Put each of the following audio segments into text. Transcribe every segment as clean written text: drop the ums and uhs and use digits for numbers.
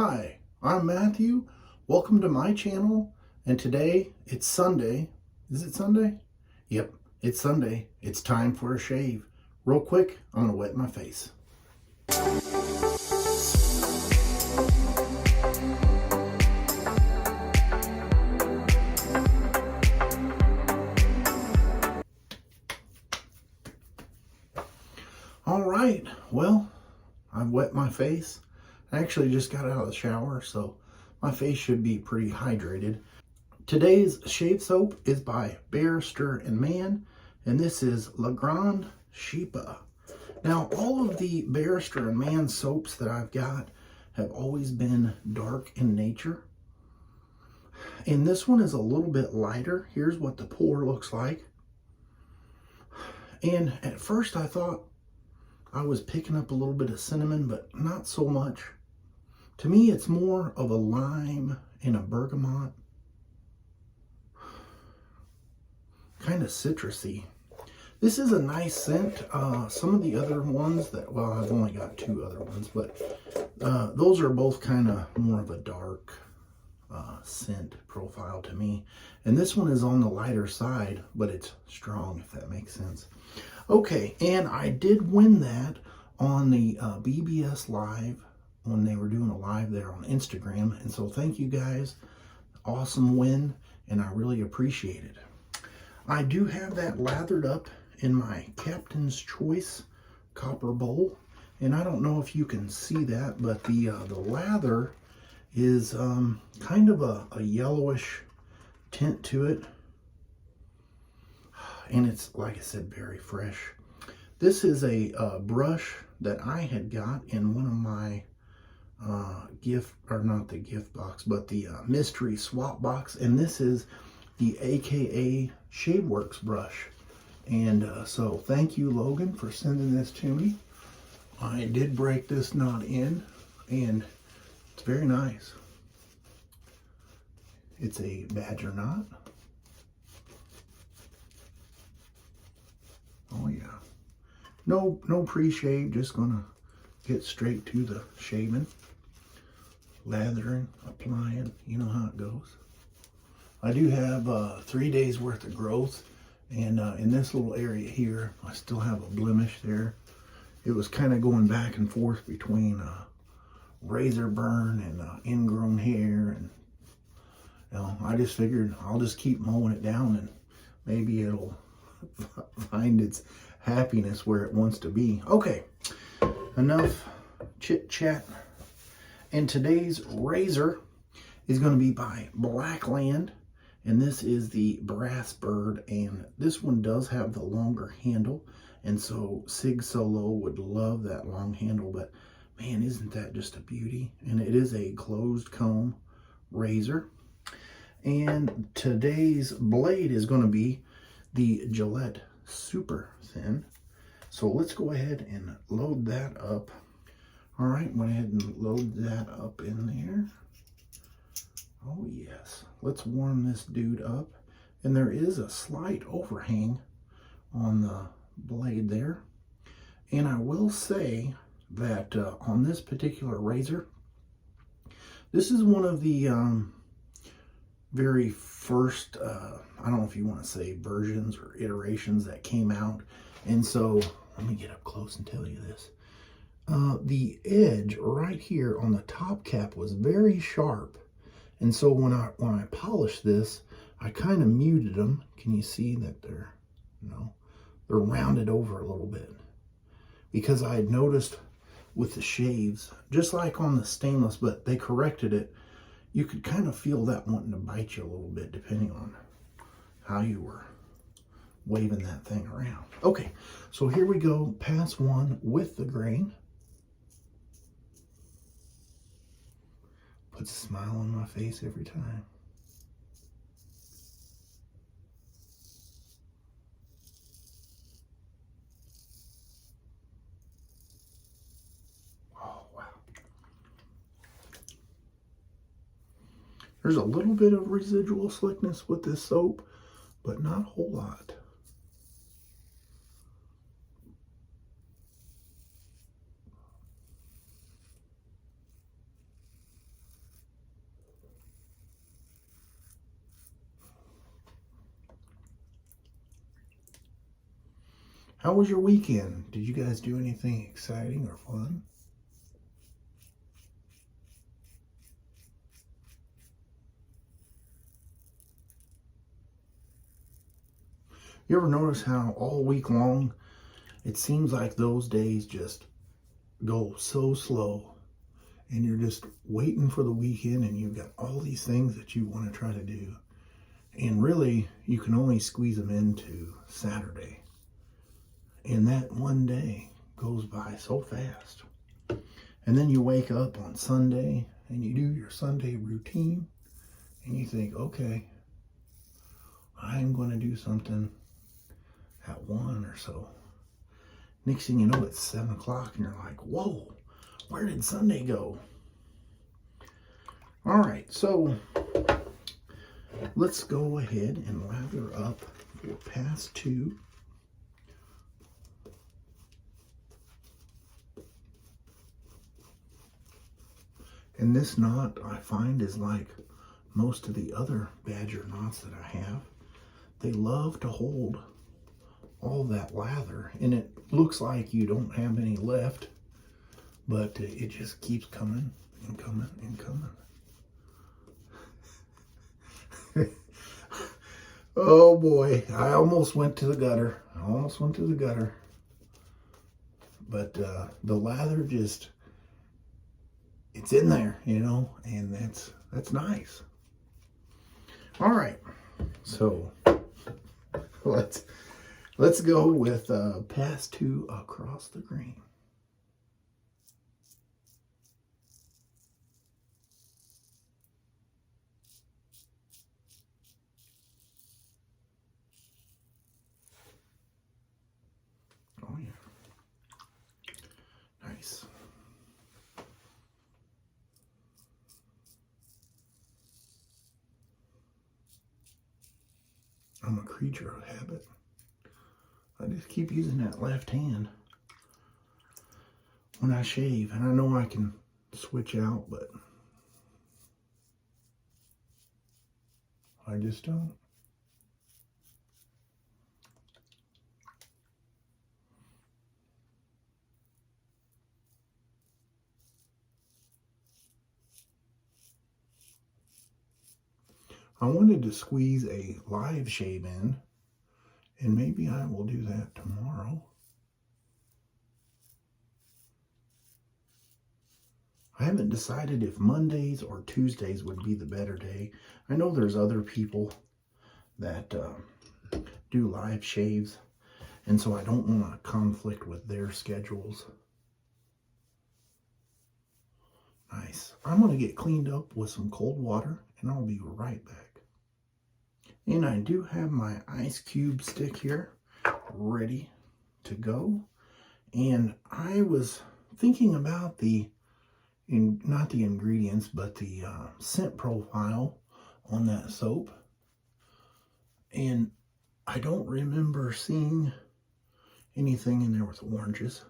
Hi, I'm Matthew. Welcome to my channel. And today it's Sunday. Is it Sunday? Yep, it's Sunday. It's time for a shave. Real quick, I'm gonna wet my face. All right, well, I've wet my face. I actually just got out of the shower, so my face should be pretty hydrated. Today's shave soap is by Barrister Mann, and this is Grand Chypre. Now, all of the Barrister Mann soaps that I've got have always been dark in nature. And this one is a little bit lighter. Here's what the pour looks like. And at first I thought I was picking up a little bit of cinnamon, but not so much. To me, it's more of a lime and a bergamot. Kind of citrusy. This is a nice scent. Some of the other ones that, well, I've only got two other ones, but those are both kind of more of a dark scent profile to me. And this one is on the lighter side, but it's strong, if that makes sense. Okay, and I did win that on the BBS Live when they were doing a live there on Instagram. And so thank you guys. Awesome win, and I really appreciate it. I do have that lathered up in my Captain's Choice copper bowl. And I don't know if you can see that, but the lather is kind of a yellowish tint to it. And it's, like I said, very fresh. This is a brush that I had got in one of my gift, or not the gift box, but the mystery swap box. And this is the AKA Shaveworks brush. And so thank you, Logan, for sending this to me. I did break this knot in, and it's very nice. It's a badger knot. Oh yeah. No pre-shave, just gonna get straight to the shaving. Lathering, applying, you know how it goes. I do have 3 days worth of growth, and in this little area here, I still have a blemish there. It was kind of going back and forth between razor burn and ingrown hair, and you know, I just figured I'll just keep mowing it down, and maybe it'll find its happiness where it wants to be. Okay, enough chit chat. And today's razor is going to be by Blackland, and this is the Brassbird, and this one does have the longer handle, and so Sig Solo would love that long handle. But man, isn't that just a beauty? And it is a closed comb razor. And today's blade is going to be the Gillette Super Thin. So let's go ahead and load that up. All right, went ahead and load that up in there. Oh yes, let's warm this dude up. And there is a slight overhang on the blade there. And I will say that on this particular razor, this is one of the very first, I don't know if you want to say versions or iterations that came out. And so let me get up close and tell you this. The edge right here on the top cap was very sharp. And so when I polished this, I kind of muted them. Can you see that they're, you know, they're rounded over a little bit? Because I had noticed with the shaves, just like on the stainless, but they corrected it, you could kind of feel that wanting to bite you a little bit depending on how you were waving that thing around. Okay, so here we go, pass one with the grain. Puts a smile on my face every time. Oh, wow. There's a little bit of residual slickness with this soap, but not a whole lot. How was your weekend? Did you guys do anything exciting or fun? You ever notice how all week long it seems like those days just go so slow, and you're just waiting for the weekend, and you've got all these things that you want to try to do, and really you can only squeeze them into Saturday, and that one day goes by so fast. And then you wake up on Sunday and you do your Sunday routine, and you think, okay, I'm going to do something at 1 or so. Next thing you know, it's 7 o'clock, and you're like, whoa, where did Sunday go? All right, so let's go ahead and lather up for pass 2. And this knot, I find, is like most of the other badger knots that I have. They love to hold all that lather, and it looks like you don't have any left, but it just keeps coming and coming and coming. Oh boy, I almost went to the gutter. But the lather just, it's in there, you know, and that's nice. All right, so let's go with pass 2 across the green. Oh yeah, nice. I'm a creature of habit. I just keep using that left hand when I shave, and I know I can switch out, but I just don't. I wanted to squeeze a live shave in, and maybe I will do that tomorrow. I haven't decided if Mondays or Tuesdays would be the better day. I know there's other people that do live shaves, and so I don't want to conflict with their schedules. Nice. I'm going to get cleaned up with some cold water, and I'll be right back. And I do have my ice cube stick here ready to go. And I was thinking about not the ingredients, but the scent profile on that soap. And I don't remember seeing anything in there with oranges.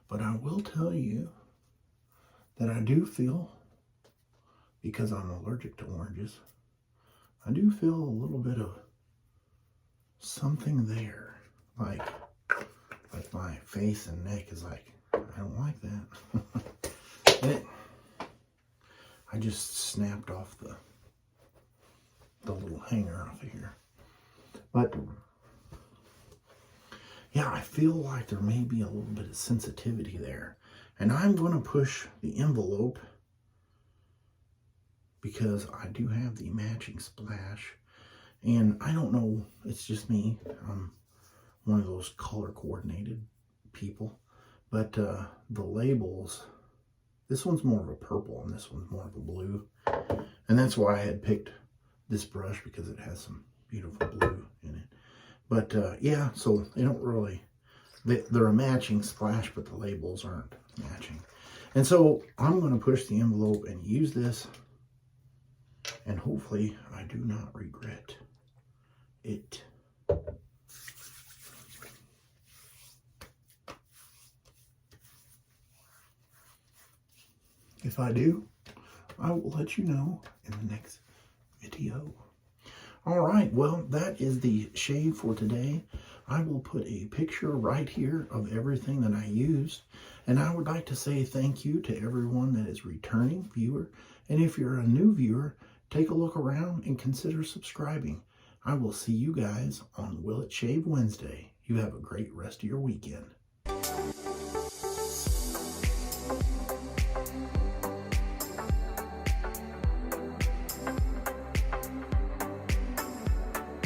But I will tell you that I do feel, because I'm allergic to oranges, I do feel a little bit of something there. Like my face and neck is like, I don't like that. I just snapped off the little hanger off of here. But yeah, I feel like there may be a little bit of sensitivity there. And I'm going to push the envelope because I do have the matching splash. And I don't know, it's just me. I'm one of those color coordinated people. But the labels, this one's more of a purple and this one's more of a blue. And that's why I had picked this brush, because it has some beautiful blue in it. But yeah, so they don't really, they're a matching splash, but the labels aren't matching. And so I'm going to push the envelope and use this, and hopefully I do not regret it. If I do, I will let you know in the next video. All right, well, that is the shave for today. I will put a picture right here of everything that I used. And I would like to say thank you to everyone that is returning viewer. And if you're a new viewer, take a look around and consider subscribing. I will see you guys on Will It Shave Wednesday. You have a great rest of your weekend.